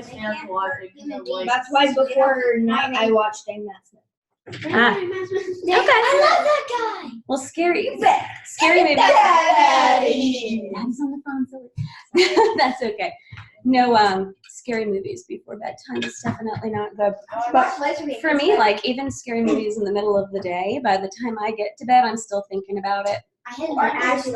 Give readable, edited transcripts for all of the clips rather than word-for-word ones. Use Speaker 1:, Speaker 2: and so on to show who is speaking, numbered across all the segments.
Speaker 1: really scared to watch it.
Speaker 2: That's why before night I watched Dang Matsman.
Speaker 3: Ah.
Speaker 4: Okay.
Speaker 3: I
Speaker 4: love that guy.
Speaker 3: Well, scary movies. That's on the phone, silly. That's okay. No, scary movies before bedtime is definitely not good. But for me, like even scary movies in the middle of the day, by the time I get to bed, I'm still thinking about it.
Speaker 4: I had I
Speaker 2: watched The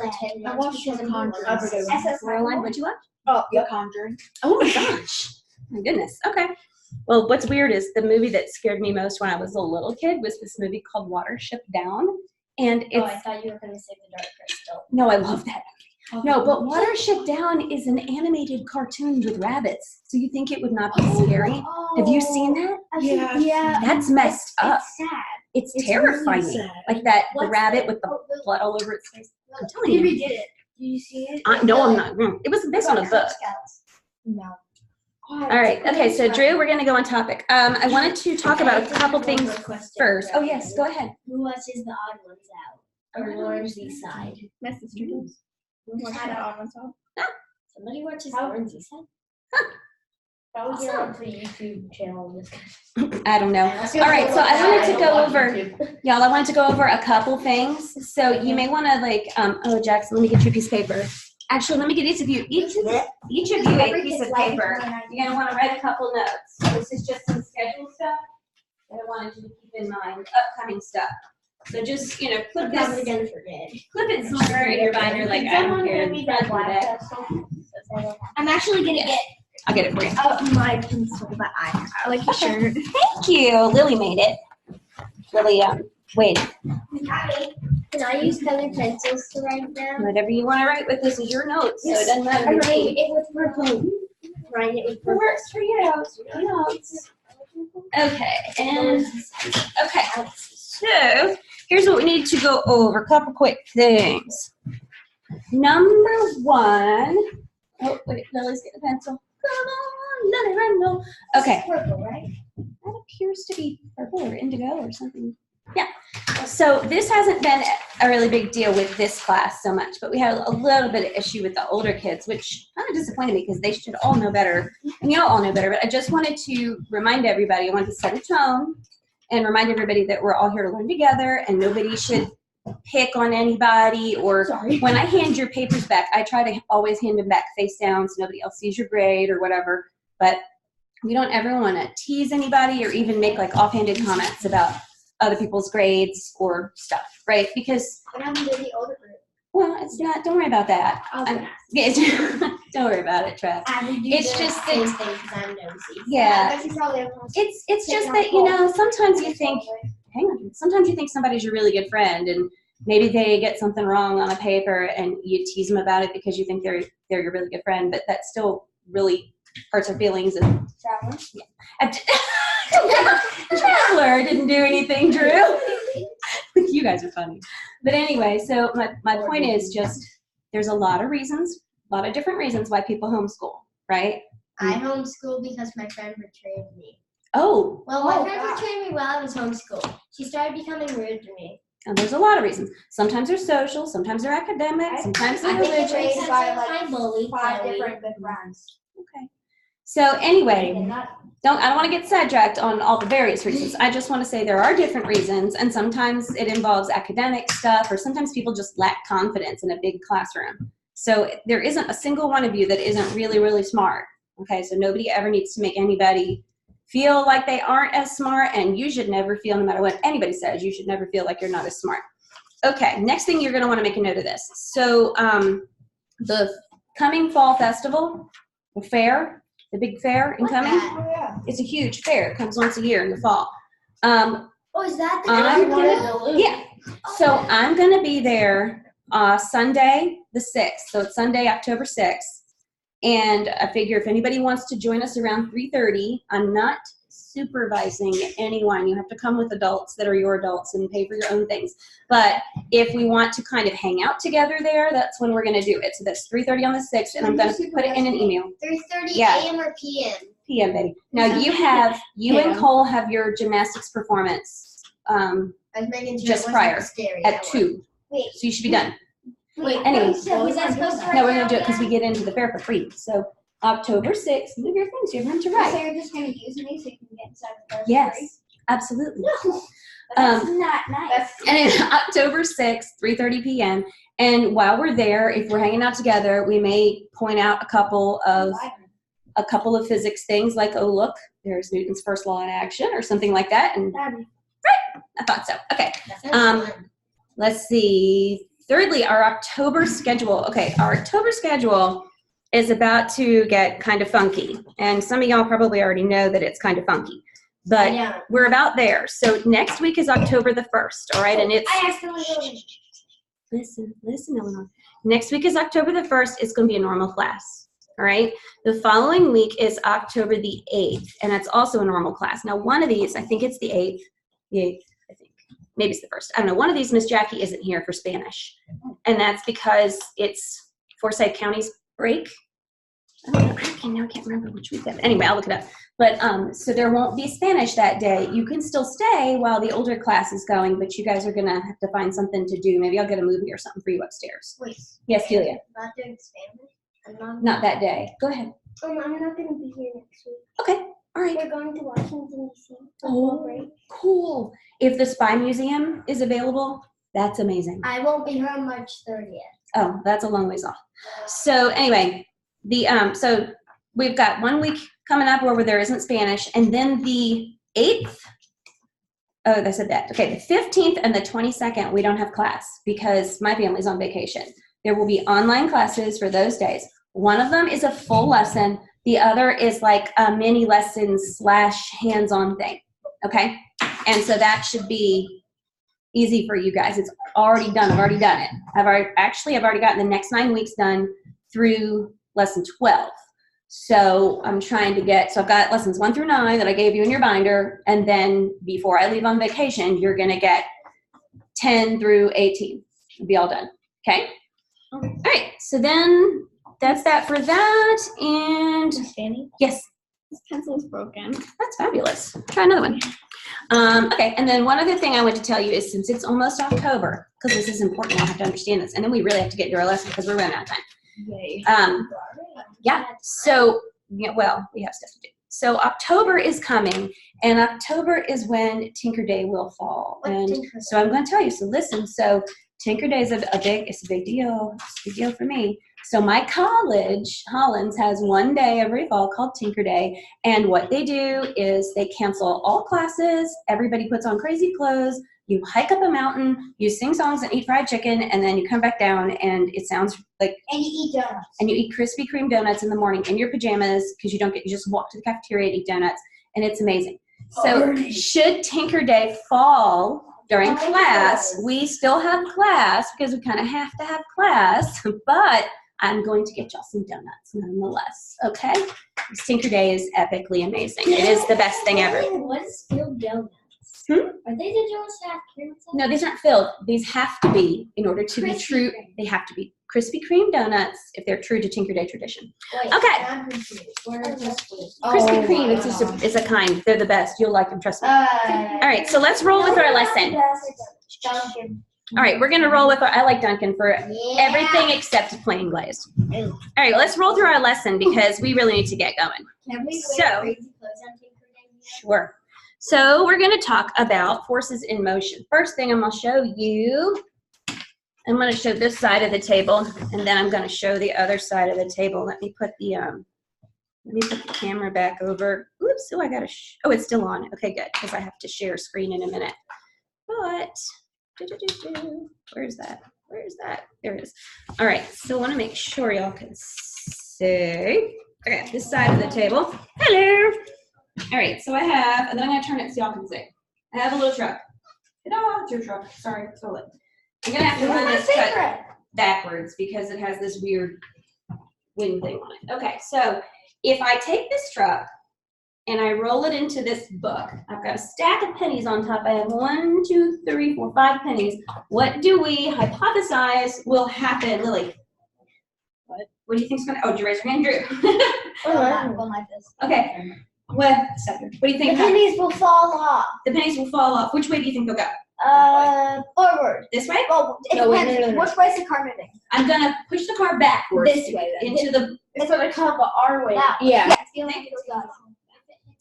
Speaker 2: Conjuring.
Speaker 3: Caroline, what'd you watch?
Speaker 2: Oh, The Conjuring.
Speaker 3: Oh my gosh. My goodness. Okay. Well, what's weird is the movie that scared me most when I was a little kid was this movie called Watership Down. And it's
Speaker 4: I thought you were going to say The Dark Crystal.
Speaker 3: no, I love that. No, but Watership Down is an animated cartoon with rabbits. So you think it would not be scary? Have you seen that?
Speaker 2: Yeah.
Speaker 3: That's messed up.
Speaker 4: It's sad.
Speaker 3: It's
Speaker 2: It's
Speaker 3: terrifying.
Speaker 2: really sad.
Speaker 3: Like that, the
Speaker 4: What's
Speaker 3: rabbit
Speaker 4: the-
Speaker 3: with the blood all over its face. I'm telling
Speaker 4: He
Speaker 3: you.
Speaker 4: redid it. Did you see it?
Speaker 3: No, I'm not. It was based on a book.
Speaker 4: No.
Speaker 3: All right. Okay. So Drew, we're gonna go on topic. I wanted to talk about a couple things first. Oh yes, go ahead.
Speaker 4: Who watches The Odd Ones Out? Or Lawrence Eastside?
Speaker 2: My sister does.
Speaker 4: Somebody watches Lawrence Eastside? That was your own YouTube channel.
Speaker 3: I don't know. All right. So I wanted to go over, y'all. I wanted to go over a couple things. So you may want to like. Oh, Jackson, let me get you a piece of paper. Actually, let me get each of you a piece of paper. You're gonna want to write a couple notes. So this is just some schedule stuff that I wanted you to keep in mind. Upcoming stuff. So just clip
Speaker 4: I'm probably
Speaker 3: this,
Speaker 4: gonna forget.
Speaker 3: clip it somewhere in your binder. Like I don't care. in front of that.
Speaker 4: I'm actually gonna get
Speaker 3: I'll get it for you.
Speaker 2: My pencil that I like your shirt.
Speaker 3: Thank you. Lily made it. Lily, wait.
Speaker 4: Can I use colored pencils to write down?
Speaker 3: Whatever you want to write with, this is your notes, so it doesn't matter.
Speaker 4: I'm writing it with purple. Writing it with
Speaker 3: It
Speaker 4: purple.
Speaker 3: works for you. It's your notes. Okay, and okay. So here's what we need to go over. A couple quick things. Number one. Oh, wait, Lily's getting a pencil. Come on, Lily Randall. Okay.
Speaker 4: It's purple, right?
Speaker 3: That appears to be purple or indigo or something. Yeah. So this hasn't been a really big deal with this class so much, but we had a little bit of issue with the older kids, which kind of disappointed me because they should all know better. And you all know better, but I just wanted to remind everybody, I wanted to set a tone and remind everybody that we're all here to learn together and nobody should pick on anybody or when I hand your papers back, I try to always hand them back face down so nobody else sees your grade or whatever. But we don't ever want to tease anybody or even make like offhanded comments about other people's grades or stuff, right? Because
Speaker 4: What happened to the older group?
Speaker 3: well, it's not. Don't worry about that. Don't worry about it, Trev. It's just that-
Speaker 4: same thing because I'm nosy.
Speaker 3: Yeah,
Speaker 4: But you probably have one.
Speaker 3: it's just that sometimes you think, hang on, sometimes you think somebody's your really good friend and maybe they get something wrong on a paper and you tease them about it because you think they're your really good friend, but that still really hurts our feelings. And Traveler didn't do anything, Drew. You guys are funny. But anyway, so my point is just there's a lot of reasons, a lot of different reasons why people homeschool, right?
Speaker 4: I homeschool because my friend betrayed me.
Speaker 3: Oh,
Speaker 4: Well, my friend betrayed me while I was homeschooled. She started becoming rude to me.
Speaker 3: and there's a lot of reasons. Sometimes they're social, sometimes they're academic, sometimes they're
Speaker 4: I think
Speaker 3: religious.
Speaker 4: it's
Speaker 2: Raised by, like,
Speaker 4: I bullied
Speaker 2: 5
Speaker 4: Chloe.
Speaker 2: different good friends.
Speaker 3: Okay. So anyway, I don't want to get sidetracked on all the various reasons. I just want to say there are different reasons, and sometimes it involves academic stuff, or sometimes people just lack confidence in a big classroom. So there isn't a single one of you that isn't really, really smart. Okay, so nobody ever needs to make anybody feel like they aren't as smart, and you should never feel, no matter what anybody says, you should never feel like you're not as smart. Okay, next thing you're going to want to make a note of this. So the coming fall festival, the fair, the big fair incoming,
Speaker 2: Oh, yeah.
Speaker 3: it's a huge fair. It comes once a year in the fall.
Speaker 4: Oh, is that the
Speaker 3: I'm
Speaker 4: one?
Speaker 3: Yeah. So I'm going to be there Sunday the 6th. So it's Sunday, October 6th. And I figure if anybody wants to join us around 3:30, I'm not supervising anyone. You have to come with adults that are your adults and pay for your own things. But if we want to kind of hang out together there, that's when we're going to do it. So that's 3:30 on the 6th, and I'm going to put it in an email.
Speaker 4: 3:30
Speaker 3: Yeah.
Speaker 4: a.m. or p.m.?
Speaker 3: PM, baby. Now you and Cole have your gymnastics performance
Speaker 4: I was making sure
Speaker 3: Just
Speaker 4: it wasn't
Speaker 3: prior,
Speaker 4: scary.
Speaker 3: at 2.
Speaker 4: Wait.
Speaker 3: So you should be done.
Speaker 4: Wait.
Speaker 3: Anyway.
Speaker 4: Was that supposed to
Speaker 3: No, we're going to do it because we get into the fair for free. So October 6th, move your things, you have room to
Speaker 2: So
Speaker 3: write.
Speaker 2: you're just gonna use me so you can get inside the class?
Speaker 3: Yes, absolutely.
Speaker 2: No, that's not nice.
Speaker 3: And it's October 6th, 3:30 p.m. And while we're there, if we're hanging out together, we may point out a couple of physics things like, oh, look, there's Newton's first law in action or something like that. And
Speaker 2: That'd be
Speaker 3: I thought so. Okay.
Speaker 4: That sounds fun.
Speaker 3: Let's see. Thirdly, our October schedule. Okay, our October schedule is about to get kind of funky. And some of y'all probably already know that it's kind of funky. But
Speaker 4: Yeah.
Speaker 3: we're about there. So next week is October the 1st, all right? And it's,
Speaker 2: I accidentally wrote it.
Speaker 3: listen, Eleanor. Next week is October the 1st. It's going to be a normal class, all right? The following week is October the 8th, and that's also a normal class. Now, one of these, I think it's the 8th, I think. Maybe it's the 1st. I don't know. One of these, Miss Jackie isn't here for Spanish, and that's because it's Forsyth County's break. I don't know. I can't remember which week that. Anyway, I'll look it up. But so there won't be Spanish that day. You can still stay while the older class is going, but you guys are gonna have to find something to do. Maybe I'll get a movie or something for you upstairs.
Speaker 4: Wait.
Speaker 3: Yes, Julia.
Speaker 4: Not doing Spanish?
Speaker 3: Not that day. Go ahead.
Speaker 2: I'm not gonna be here next week.
Speaker 3: Okay. All right.
Speaker 2: We're going to Washington D.C. for
Speaker 3: Oh.
Speaker 2: fall break.
Speaker 3: Cool. If the Spy Museum is available, that's amazing.
Speaker 2: I won't be here on March 30th.
Speaker 3: Oh, that's a long ways off. So anyway, so we've got 1 week coming up where there isn't Spanish, and then the 8th. Oh, I said that. Okay, the 15th and the 22nd, we don't have class because my family's on vacation. There will be online classes for those days. One of them is a full lesson. The other is like a mini lesson / hands-on thing. Okay, and so that should be easy for you guys. It's already done. I've already done it. I've already gotten the next 9 weeks done through lesson 12. So I'm trying to so I've got lessons 1 through 9 that I gave you in your binder. And then before I leave on vacation, you're going to get 10 through 18. It'll be all done. Okay. All right. So then that's that for that. And
Speaker 4: Danny?
Speaker 3: yes,
Speaker 2: This pencil's broken.
Speaker 3: that's fabulous. Try another one. Okay, and then one other thing I want to tell you is since it's almost October, because this is important, I have to understand this, and then we really have to get to our lesson because we're running out of time.
Speaker 4: Yay.
Speaker 3: Yeah, so, yeah, well, we have stuff to do. So October is coming, and October is when Tinker Day will fall. And so I'm going to tell you, so listen, so Tinker Day is it's a big deal. It's a big deal for me. So my college, Hollins, has one day every fall called Tinker Day, and what they do is they cancel all classes, everybody puts on crazy clothes, you hike up a mountain, you sing songs and eat fried chicken, and then you come back down, and it sounds like,
Speaker 2: And you eat donuts.
Speaker 3: and you eat Krispy Kreme donuts in the morning in your pajamas, because you just walk to the cafeteria and eat donuts, and it's amazing. So should Tinker Day fall during class, we still have class, because we kind of have to have class, but I'm going to get y'all some donuts nonetheless, okay? This Tinker Day is epically amazing. It is the best thing ever.
Speaker 4: What is filled donuts?
Speaker 3: Hmm?
Speaker 4: Are they the donuts that have cream inside?
Speaker 3: No, these aren't filled. These have to be, in order to be
Speaker 2: Krispy
Speaker 3: true,
Speaker 2: Kreme.
Speaker 3: they have to be Krispy Kreme donuts if they're true to Tinker Day tradition.
Speaker 4: Wait,
Speaker 3: Okay.
Speaker 4: I'm confused. What are those foods?
Speaker 3: Krispy Kreme, it's a kind. They're the best. You'll like them, trust me.
Speaker 2: All
Speaker 3: All right, so let's roll with our lesson.
Speaker 2: Dunkin'.
Speaker 3: All right, we're gonna roll with I like Dunkin' for
Speaker 2: Yeah.
Speaker 3: everything except plain glazed.
Speaker 4: Ew.
Speaker 3: All right, let's roll through our lesson because we really need to get going.
Speaker 4: Can we
Speaker 3: So-
Speaker 4: wear crazy clothes on Tinker Day?
Speaker 3: Sure. So we're going to talk about forces in motion. First thing I'm going to show you, I'm going to show this side of the table, and then I'm going to show the other side of the table. Let me put the camera back over. Oops, oh, I got oh, it's still on. Okay, good, because I have to share screen in a minute. But, where's that? Where is that? There it is. All right, so I want to make sure y'all can see. Okay, this side of the table. Hello. All right, so I have, and then I'm going to turn it so y'all can see. I have a little truck. Ta-da, it's your truck. Sorry, stole it. I'm going to have to run this cut backwards because it has this weird wing thing on it. Okay, so if I take this truck and I roll it into this book, I've got a stack of pennies on top. I have 1, 2, 3, 4, 5 pennies. What do we hypothesize will happen, Lily? What do you think's going to, oh, did you raise your hand, Drew?
Speaker 2: Going like this.
Speaker 3: Okay. What do you
Speaker 2: The
Speaker 3: think?
Speaker 2: pennies will fall off.
Speaker 3: The pennies will fall off. Which way do you think they'll go?
Speaker 2: Forward.
Speaker 3: This way?
Speaker 2: Well, it
Speaker 4: No, wait,
Speaker 2: depends.
Speaker 4: no.
Speaker 2: Which way's the car moving?
Speaker 3: I'm gonna push the car backwards
Speaker 2: This way, then.
Speaker 3: into the.
Speaker 4: It's gonna come our way.
Speaker 2: Yeah.
Speaker 1: I feel like it's got.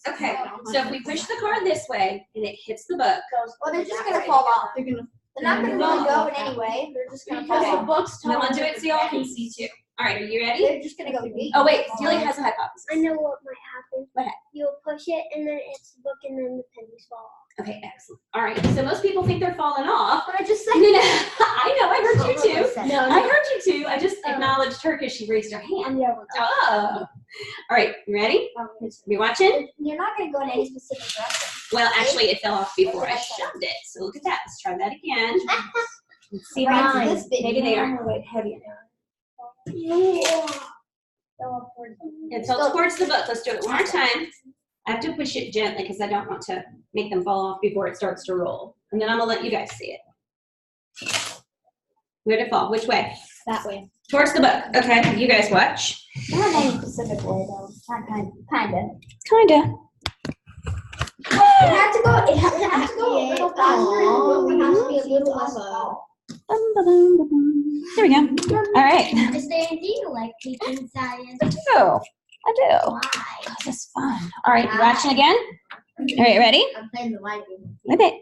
Speaker 3: Okay, so if we push the car this way and it hits the book,
Speaker 1: Well, they're just gonna fall off.
Speaker 2: They're gonna.
Speaker 1: They're not gonna really go in anyway. They're just gonna fall
Speaker 4: Because the
Speaker 1: off.
Speaker 4: book's
Speaker 3: I'm
Speaker 4: taller
Speaker 3: gonna do
Speaker 4: than
Speaker 3: it so y'all can see too. All right, are you ready?
Speaker 1: They're just gonna go deep.
Speaker 3: Oh wait, Celia has a hypothesis.
Speaker 5: I know what might happen.
Speaker 3: What happened?
Speaker 5: You'll push it and then it's the book and then the pennies fall off.
Speaker 3: Okay, excellent. All right, so most people think they're falling off.
Speaker 1: But I just
Speaker 3: No,
Speaker 1: said.
Speaker 3: no, I know, I heard you too.
Speaker 4: No,
Speaker 3: I heard you too. I just acknowledged her because she raised her hand. Oh. All right, you ready? You watching?
Speaker 1: You're not gonna go in any specific direction.
Speaker 3: Well, actually, it fell off before I shoved it. So look at that. Let's try that again. Let's see if I
Speaker 1: Right,
Speaker 3: can.
Speaker 1: this big.
Speaker 3: Maybe they are weight heavier. It tilts towards the book. Let's do it one more time. I have to push it gently because I don't want to make them fall off before it starts to roll. And then I'm gonna let you guys see it. Where'd it fall? Which way?
Speaker 2: That way.
Speaker 3: Towards the book. Okay, you guys watch.
Speaker 1: Not any specific way though. Not kinda.
Speaker 3: Kinda.
Speaker 1: It had to go. It had to go a little faster. It has to be a little less fall.
Speaker 3: There we go. All right.
Speaker 5: Is there anything like teaching science?
Speaker 3: I do.
Speaker 5: Why?
Speaker 3: This is fun. All right, you watching again? All right, ready?
Speaker 1: I'm playing the light game.
Speaker 3: Wait a minute.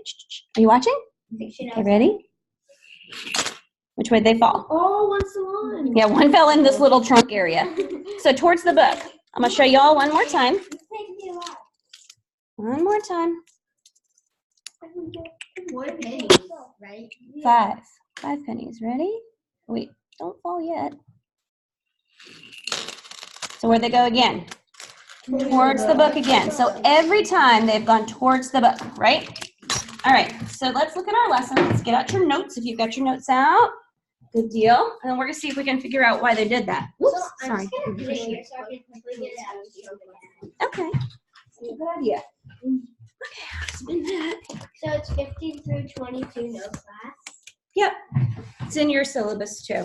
Speaker 3: Are you watching?
Speaker 1: Fiction
Speaker 3: Okay, ready? Which way did they fall?
Speaker 4: Oh, what's the one?
Speaker 3: Yeah, one fell in this little trunk area. So towards the book. I'm gonna show y'all one more time. One more time.
Speaker 1: More pennies, right?
Speaker 3: 5. 5 pennies. Ready? Wait, don't fall yet. So where'd they go again? Towards the book again. So every time they've gone towards the book, right? All right, so let's look at our lesson. Let's get out your notes if you've got your notes out. Good deal. And then we're gonna see if we can figure out why they did that. Whoops, sorry. Okay, that's a good idea. Okay, spin that.
Speaker 5: So it's 15 through 22, no class.
Speaker 3: Yep, it's in your syllabus too.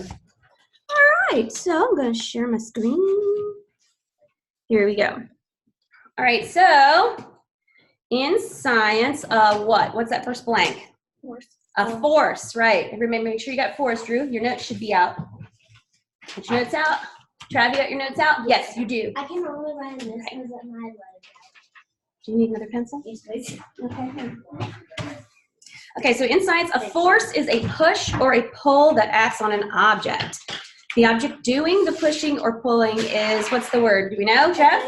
Speaker 3: All right, so I'm going to share my screen. Here we go. All right, so in science, what? What's that first blank?
Speaker 5: Force.
Speaker 3: A force, right. Everybody make sure you got force, Drew. Your notes should be out. Get your notes out. Trav, you got your notes out? Yes, you do.
Speaker 5: I can only write this because of my letter.
Speaker 3: Do you need another pencil?
Speaker 5: Yes, please.
Speaker 3: Okay. Okay, so in science, a force is a push or a pull that acts on an object. The object doing the pushing or pulling is, what's the word? Do we know, Jeff?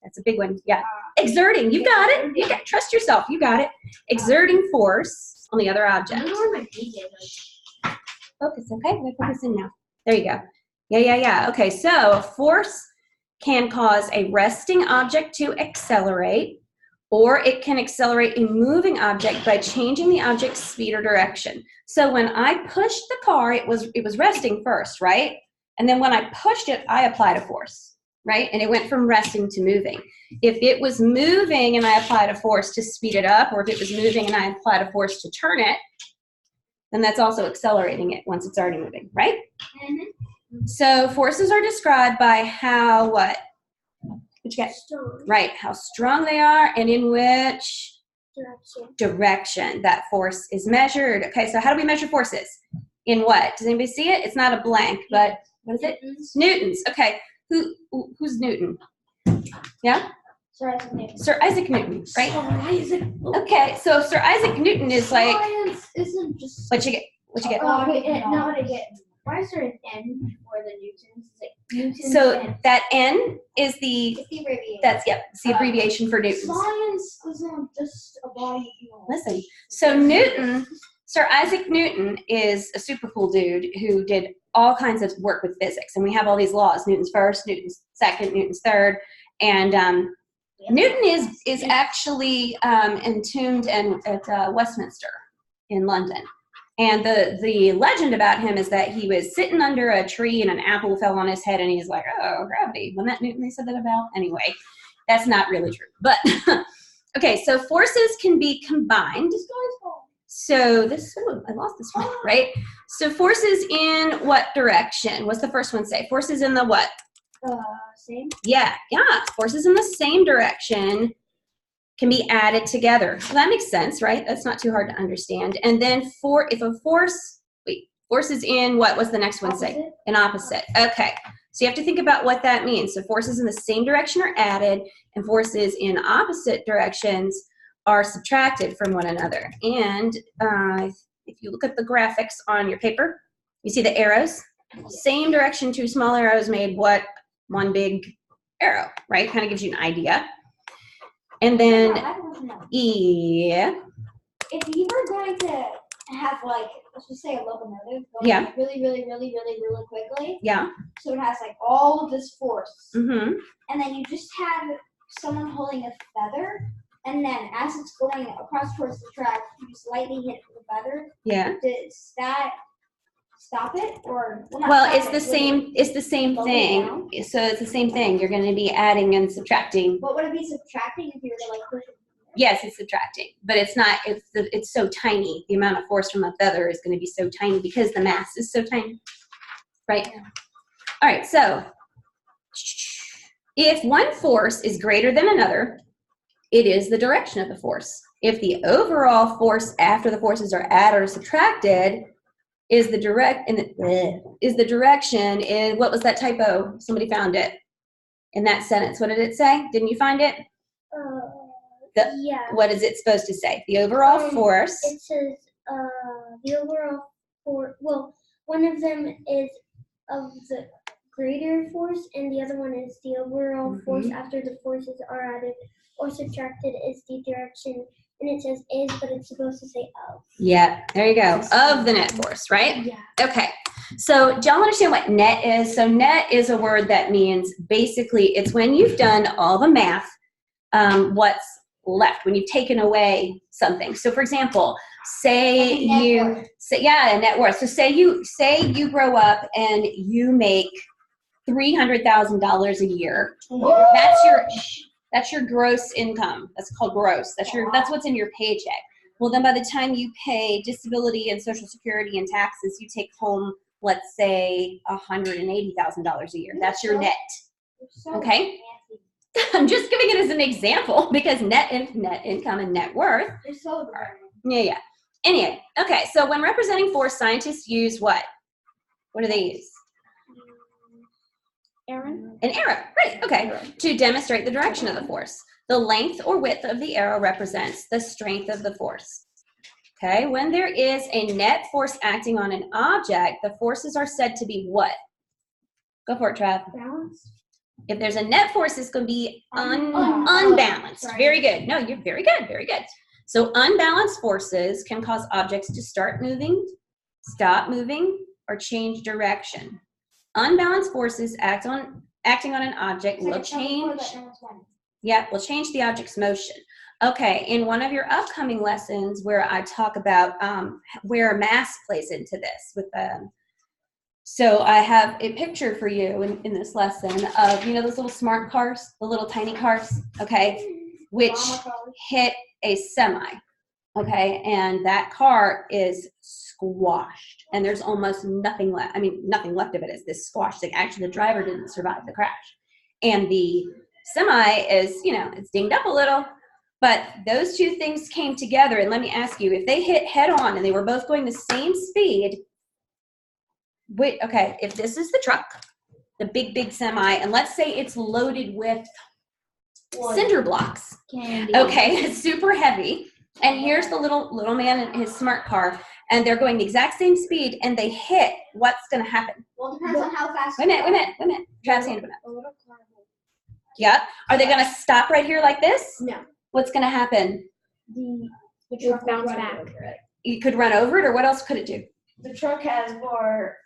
Speaker 3: That's a big one. Yeah. Exerting. You got it. You got, trust yourself. You got it. Exerting force on the other object. Focus, okay? We're focusing now. There you go. Yeah. Okay, so a force can cause a resting object to accelerate, or it can accelerate a moving object by changing the object's speed or direction. So when I pushed the car, it was resting first, right? And then when I pushed it, I applied a force, right? And it went from resting to moving. If it was moving and I applied a force to speed it up, or if it was moving and I applied a force to turn it, then that's also accelerating it once it's already moving, right?
Speaker 5: Mm-hmm.
Speaker 3: So forces are described by how, what? Which get?
Speaker 5: Strong
Speaker 3: Right, how strong they are and in which
Speaker 5: direction.
Speaker 3: direction that force is measured. Okay, so how do we measure forces? In what? Does anybody see it? It's not a blank, but what is it? Newtons. Okay, who's Newton? Yeah? Sir Isaac Newton, right? Okay, so Sir Isaac Newton is like,
Speaker 1: Science isn't just.
Speaker 3: what you get? What you get?
Speaker 1: Oh, okay, no, what I get. Why is there an N for the Newtons? It's like Newtons.
Speaker 3: So
Speaker 1: and
Speaker 3: that N is the,
Speaker 1: it's the abbreviation.
Speaker 3: that's, yep, it's the abbreviation for Newtons.
Speaker 1: Science isn't just a body.
Speaker 3: Listen, so Newton, Sir Isaac Newton is a super cool dude who did all kinds of work with physics. And we have all these laws, Newton's first, Newton's second, Newton's third. And Newton is actually entombed at Westminster in London. And the legend about him is that he was sitting under a tree and an apple fell on his head and he's like, oh, gravity. Wasn't that Newton they said that about? Anyway, that's not really true. But, okay, so forces can be combined. So this, oh, I lost this one, right? So forces in what direction? What's the first one say? Forces in the what?
Speaker 1: Same.
Speaker 3: Yeah, forces in the same direction can be added together. So that makes sense, right? That's not too hard to understand. And then forces Forces in what? What's the next one say? An opposite. Okay. So you have to think about what that means. So forces in the same direction are added, and forces in opposite directions are subtracted from one another. And if you look at the graphics on your paper, you see the arrows? Same direction, two small arrows made what? One big arrow, right? Kind of gives you an idea. And then, yeah.
Speaker 1: If you were going to have, like, let's just say a locomotive going
Speaker 3: Yeah.
Speaker 1: really quickly,
Speaker 3: Yeah.
Speaker 1: so it has like all of this force,
Speaker 3: Mm-hmm.
Speaker 1: and then you just have someone holding a feather, and then as it's going across towards the track, you slightly hit the feather.
Speaker 3: Yeah.
Speaker 1: Does that stop it, or not
Speaker 3: Well,
Speaker 1: stop
Speaker 3: it's
Speaker 1: it,
Speaker 3: the same. It's the same
Speaker 1: slow it
Speaker 3: thing.
Speaker 1: down?
Speaker 3: So it's the same thing. You're going to be adding and subtracting.
Speaker 1: What would it be subtracting if you were to like push it?
Speaker 3: Yes, it's subtracting, but it's not. It's so tiny. The amount of force from a feather is going to be so tiny because the mass is so tiny, right?
Speaker 1: Yeah.
Speaker 3: All right. So if one force is greater than another, it is the direction of the force. If the overall force after the forces are added or subtracted is the direction in, what was that typo? Somebody found it in that sentence. What did it say? Didn't you find it?
Speaker 5: Yeah.
Speaker 3: What is it supposed to say? The overall force.
Speaker 5: It says the overall force. Well, one of them is of the greater force, and the other one is the overall force after the forces are added or subtracted is the direction. And it says is, but it's supposed to say of.
Speaker 3: Yeah, there you go. Of the net force, right?
Speaker 5: Yeah.
Speaker 3: Okay. So do y'all understand what net is? So net is a word that means basically it's when you've done all the math, what's left, when you've taken away something. So for example, say you say, yeah, net worth. So say you grow up and you make $300,000 a year. That's your gross income. That's called gross. That's what's in your paycheck. Well, then by the time you pay disability and Social Security and taxes, you take home, let's say, $180,000 a year. That's your net. Okay? I'm just giving it as an example because net income and net worth.
Speaker 1: You're so
Speaker 3: Yeah. Anyway, okay. So when representing force, scientists use what? What do they use?
Speaker 5: Aaron?
Speaker 3: An arrow, right, okay, to demonstrate the direction of the force. The length or width of the arrow represents the strength of the force. Okay, when there is a net force acting on an object, the forces are said to be what? Go for it, Trav.
Speaker 1: Balanced.
Speaker 3: If there's a net force, it's going to be
Speaker 1: Unbalanced.
Speaker 3: unbalanced.
Speaker 1: Right.
Speaker 3: Very good. No, you're very good, very good. So unbalanced forces can cause objects to start moving, stop moving, or change direction. Unbalanced forces acting on an object will change. Yeah, will change the object's motion. Okay, in one of your upcoming lessons where I talk about where mass plays into this with so I have a picture for you in this lesson of, you know, those little smart cars, the little tiny cars, okay, which hit a semi, okay, and that car is squashed and there's almost nothing left. I mean, nothing left of it is this squashed. Like actually the driver didn't survive the crash. And the semi is, you know, it's dinged up a little, but those two things came together. And let me ask you, if they hit head on and they were both going the same speed, wait, okay, if this is the truck, the big semi, and let's say it's loaded with cinder blocks, okay, it's super heavy, and here's the little man in his smart car, and they're going the exact same speed, and they hit, what's going to happen?
Speaker 1: Well, it depends on how fast.
Speaker 3: Wait a minute. Travis, hand it up. Yeah. Are they going to stop right here like this?
Speaker 1: No.
Speaker 3: What's going to happen?
Speaker 4: The truck bounce back.
Speaker 3: You could run over it, or what else could it do?
Speaker 4: The truck has more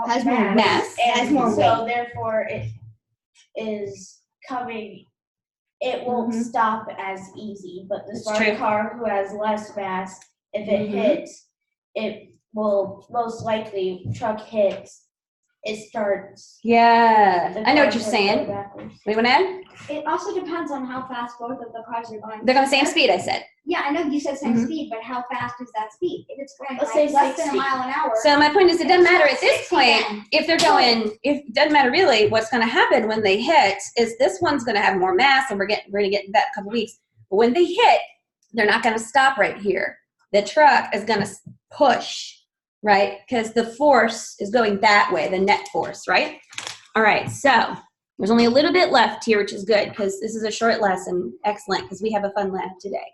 Speaker 1: Has more
Speaker 3: mass.
Speaker 4: and
Speaker 1: has more
Speaker 4: so therefore it is coming. It won't stop as easy, but the
Speaker 3: That's
Speaker 4: smart
Speaker 3: true.
Speaker 4: car who has less mass, if it hits, it will most likely truck hits. It starts.
Speaker 3: Yeah.
Speaker 4: the
Speaker 3: I know what
Speaker 4: car
Speaker 3: you're
Speaker 4: starts
Speaker 3: saying.
Speaker 4: going backwards.
Speaker 3: Wait, want to add?
Speaker 1: It also depends on how fast both of the cars are going.
Speaker 3: They're going the same speed, I said.
Speaker 1: Yeah, I know you said same
Speaker 3: Mhm.
Speaker 1: speed, but how fast is that speed? If it's going
Speaker 4: Let's
Speaker 1: like
Speaker 4: say
Speaker 1: less than
Speaker 4: 60.
Speaker 1: a mile an hour.
Speaker 3: So my point is, it doesn't matter at this
Speaker 1: 60
Speaker 3: point.
Speaker 1: then.
Speaker 3: If they're going, it doesn't matter really. What's going to happen when they hit is this one's going to have more mass, and we're going to get that in a couple weeks. But when they hit, they're not going to stop right here. The truck is going to push right? Because the force is going that way, the net force, right? All right, so there's only a little bit left here, which is good because this is a short lesson. Excellent, because we have a fun lab today.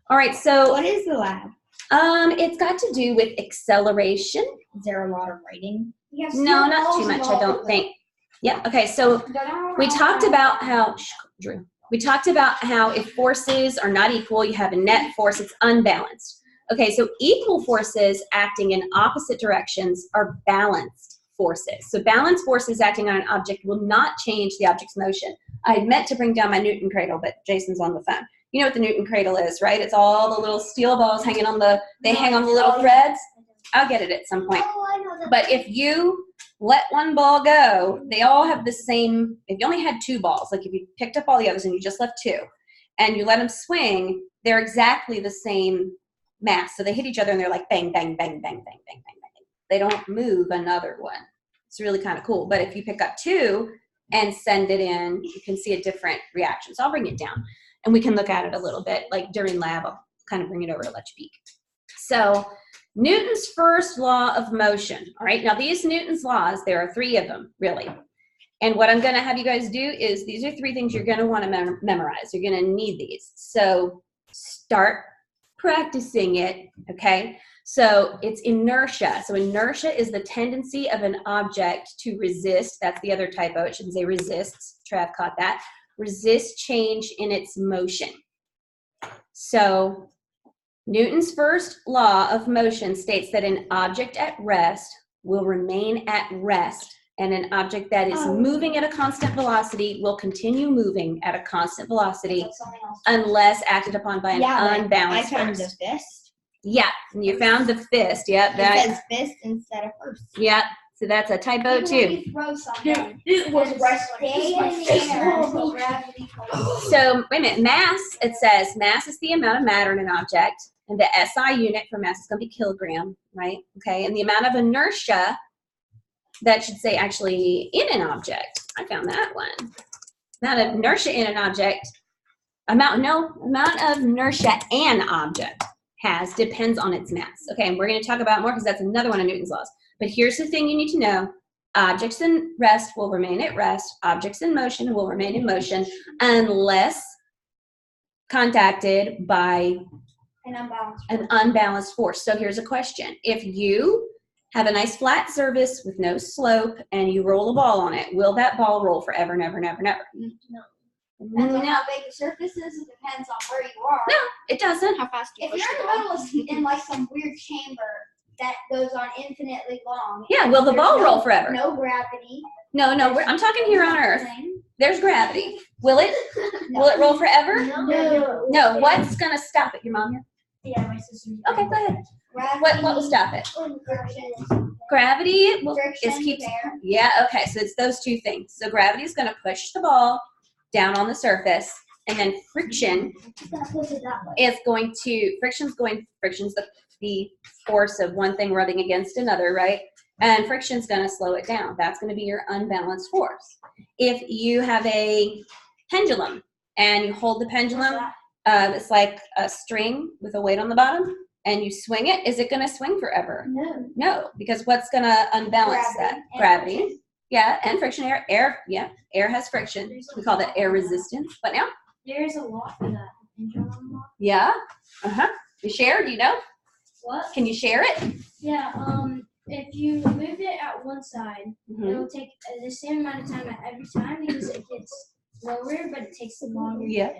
Speaker 3: All right, so
Speaker 2: What is the lab?
Speaker 3: it's got to do with acceleration.
Speaker 2: Is there a lot of writing?
Speaker 1: You have
Speaker 3: No,
Speaker 1: steel
Speaker 3: not
Speaker 1: balls
Speaker 3: too much, I
Speaker 1: involved
Speaker 3: don't
Speaker 1: with
Speaker 3: think. Yeah, okay, so
Speaker 1: it.
Speaker 3: we talked about how, Drew, we talked about how if forces are not equal, you have a net force, it's unbalanced. Okay, so equal forces acting in opposite directions are balanced forces. So balanced forces acting on an object will not change the object's motion. I meant to bring down my Newton cradle, but Jason's on the phone. You know what the Newton cradle is, right? It's all the little steel balls hanging on they hang on the little threads. I'll get it at some point.
Speaker 5: Oh, I know that.
Speaker 3: But if you let one ball go, they all have the same, if you only had two balls, like if you picked up all the others and you just left two, and you let them swing, they're exactly the same mass. So they hit each other and they're like bang, bang, bang, bang, bang, bang, bang, bang. They don't move another one. It's really kind of cool. But if you pick up two and send it in, you can see a different reaction. So I'll bring it down and we can look at it a little bit. Like during lab, I'll kind of bring it over to let you peek. So Newton's first law of motion. All right, now these Newton's laws, there are three of them, really. And what I'm going to have you guys do is these are three things you're going to want to memorize. You're going to need these. So start practicing it, okay? So it's inertia. So inertia is the tendency of an object to resist. That's the other typo. It shouldn't say resists. Trav caught that. Resist change in its motion. So Newton's first law of motion states that an object at rest will remain at rest, and an object that is moving at a constant velocity will continue moving at a constant velocity unless acted upon by an unbalanced
Speaker 2: I found
Speaker 3: force.
Speaker 2: the fist.
Speaker 3: Yeah, and you found the fist. Yeah,
Speaker 2: It
Speaker 3: that.
Speaker 2: says fist instead of first.
Speaker 3: Yeah, so that's a typo
Speaker 1: Even when
Speaker 3: too.
Speaker 1: you throw something,
Speaker 4: It was
Speaker 1: and
Speaker 4: wrestling.
Speaker 1: stay in the air until gravity pulls you.
Speaker 3: So wait a minute, mass. It says mass is the amount of matter in an object, and the SI unit for mass is going to be kilogram, right? Okay, and the amount of inertia. That should say actually in an object. I found that one. Amount of inertia in an object. Amount of inertia an object has depends on its mass. Okay, and we're going to talk about more because that's another one of Newton's laws. But here's the thing you need to know. Objects in rest will remain at rest. Objects in motion will remain in motion unless contacted by an unbalanced force. So here's a question. If you have a nice flat surface with no slope and you roll a ball on it, will that ball roll forever, never, never, never?
Speaker 1: Depends on how big the surface is. It depends on where you are.
Speaker 3: No, it doesn't.
Speaker 2: How fast do you
Speaker 1: If
Speaker 2: push
Speaker 1: you're
Speaker 2: the
Speaker 1: in the
Speaker 2: ball?
Speaker 1: middle of in like some weird chamber that goes on infinitely long.
Speaker 3: Yeah, will the
Speaker 1: there's
Speaker 3: ball
Speaker 1: no-
Speaker 3: roll forever?
Speaker 1: No gravity.
Speaker 3: No, I'm talking here on Earth. There's gravity. Will it roll forever? No, what's going to stop it? Your mom here?
Speaker 4: Yeah, my sister's.
Speaker 3: Okay, go ahead.
Speaker 1: Gravity.
Speaker 3: What will stop it?
Speaker 1: Friction.
Speaker 3: Gravity will
Speaker 1: Friction.
Speaker 3: keeps
Speaker 1: Air.
Speaker 3: Yeah, okay, so it's those two things. So gravity is going to push the ball down on the surface, and then friction
Speaker 5: It's gonna push it that way.
Speaker 3: is going to, friction's the force of one thing rubbing against another, right? And friction's going to slow it down. That's going to be your unbalanced force. If you have a pendulum and you hold the pendulum, it's like a string with a weight on the bottom, and you swing it, is it going to swing forever?
Speaker 5: No.
Speaker 3: No, because what's going to unbalance that?
Speaker 1: And
Speaker 3: Gravity.
Speaker 1: friction.
Speaker 3: Yeah, and friction, air, yeah, air has friction. We call that air resistance. What now?
Speaker 5: There's a lot for that.
Speaker 3: Yeah, You share, do you know?
Speaker 5: What?
Speaker 3: Can you share it?
Speaker 5: Yeah, if you move it at one side,
Speaker 3: Mhm.
Speaker 5: it'll take the same amount of time at every time because it gets lower, but it takes longer. to
Speaker 3: Yeah.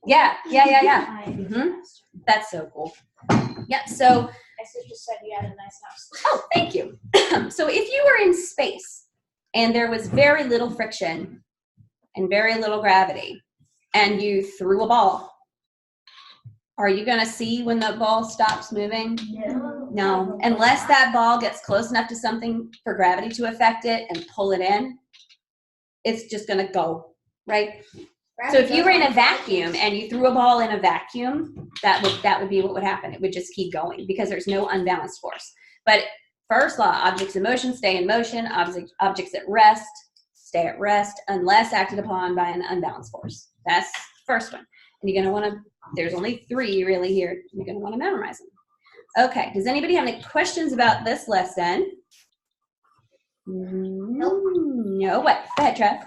Speaker 5: get
Speaker 3: Yeah.
Speaker 5: higher.
Speaker 3: Mhm. That's so cool. Yeah, so,
Speaker 4: My sister said you had a nice house.
Speaker 3: oh, thank you. So if you were in space and there was very little friction and very little gravity, and you threw a ball, are you going to see when the ball stops moving? No, unless that ball gets close enough to something for gravity to affect it and pull it in, it's just going to go, right? So if you were in a vacuum and you threw a ball in a vacuum, that would be what would happen. It would just keep going because there's no unbalanced force. But first law, objects in motion stay in motion, objects at rest stay at rest unless acted upon by an unbalanced force. That's the first one. And you're going to want to, there's only three really here. You're going to want to memorize them. Okay, does anybody have any questions about this lesson? No, what? Go ahead, Trev.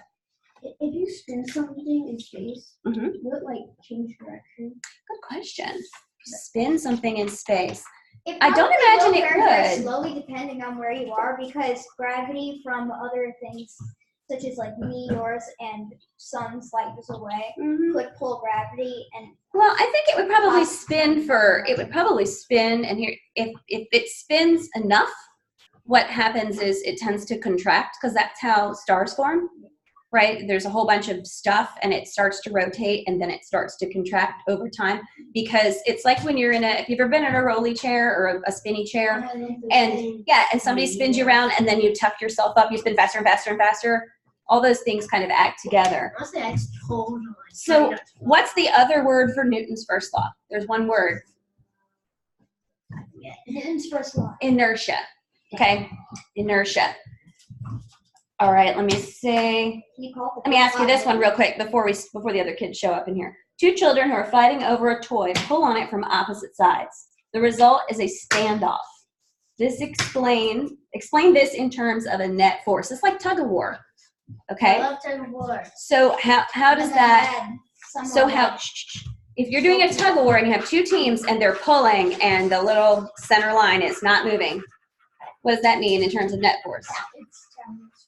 Speaker 2: If you spin something in space,
Speaker 3: Mhm.
Speaker 2: will it like change direction?
Speaker 3: Good question. Spin something in space.
Speaker 1: It
Speaker 3: I don't
Speaker 1: probably
Speaker 3: imagine
Speaker 1: will
Speaker 3: it
Speaker 1: very
Speaker 3: could.
Speaker 1: slowly depending on where you are because gravity from other things such as like meteors and suns light years away
Speaker 3: Mhm.
Speaker 1: could pull gravity and
Speaker 3: Well, I think it would probably spin and here if it spins enough, what happens is it tends to contract because that's how stars form, right? There's a whole bunch of stuff and it starts to rotate and then it starts to contract over time because it's like when you're if you've ever been in a rolly chair or a spinny chair and somebody spins you around and then you tuck yourself up, you spin faster and faster and faster. All those things kind of act together.
Speaker 2: Honestly, I totally.
Speaker 3: So what's the other word for Newton's first law? There's one word.
Speaker 1: Newton's first law.
Speaker 3: Inertia. Okay? Inertia. All right, let me see. Let me ask you this one real quick before the other kids show up in here. Two children who are fighting over a toy pull on it from opposite sides. The result is a standoff. Explain this in terms of a net force. It's like tug of war. Okay?
Speaker 4: I love tug of war.
Speaker 3: So how does that if you're doing a tug of war and you have two teams and they're pulling and the little center line is not moving, what does that mean in terms of net force?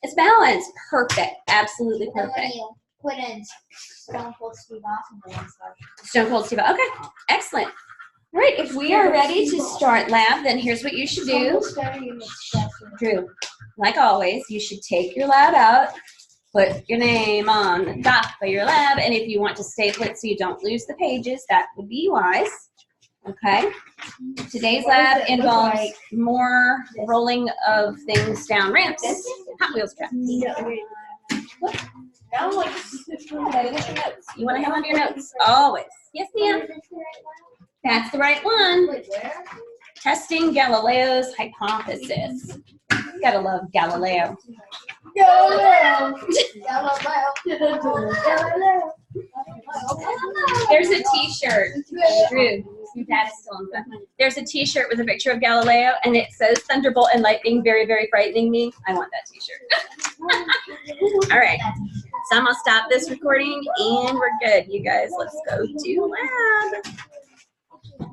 Speaker 3: It's balance. Perfect. Absolutely
Speaker 1: And when
Speaker 3: perfect.
Speaker 1: you put in Stone Cold Steve Austin and stuff.
Speaker 3: Stone Cold Steve. Okay. Excellent. All right. If we are ready to start lab, then here's what you should do. Drew, like always, you should take your lab out, put your name on the top of your lab, and if you want to staple it so you don't lose the pages, that would be wise. Okay. Today's lab involves more rolling of things down ramps. Hot Wheels tracks.
Speaker 4: No, like
Speaker 3: You want to have on your notes always. Yes, ma'am. That's the right one.
Speaker 4: where?
Speaker 3: Testing Galileo's hypothesis. Gotta love Galileo. There's a T-shirt. Drew, your dad's still on that. There's a T-shirt with a picture of Galileo, and it says "Thunderbolt and lightning, very, very frightening me." I want that T-shirt. All right, so I'm gonna stop this recording, and we're good, you guys. Let's go to lab.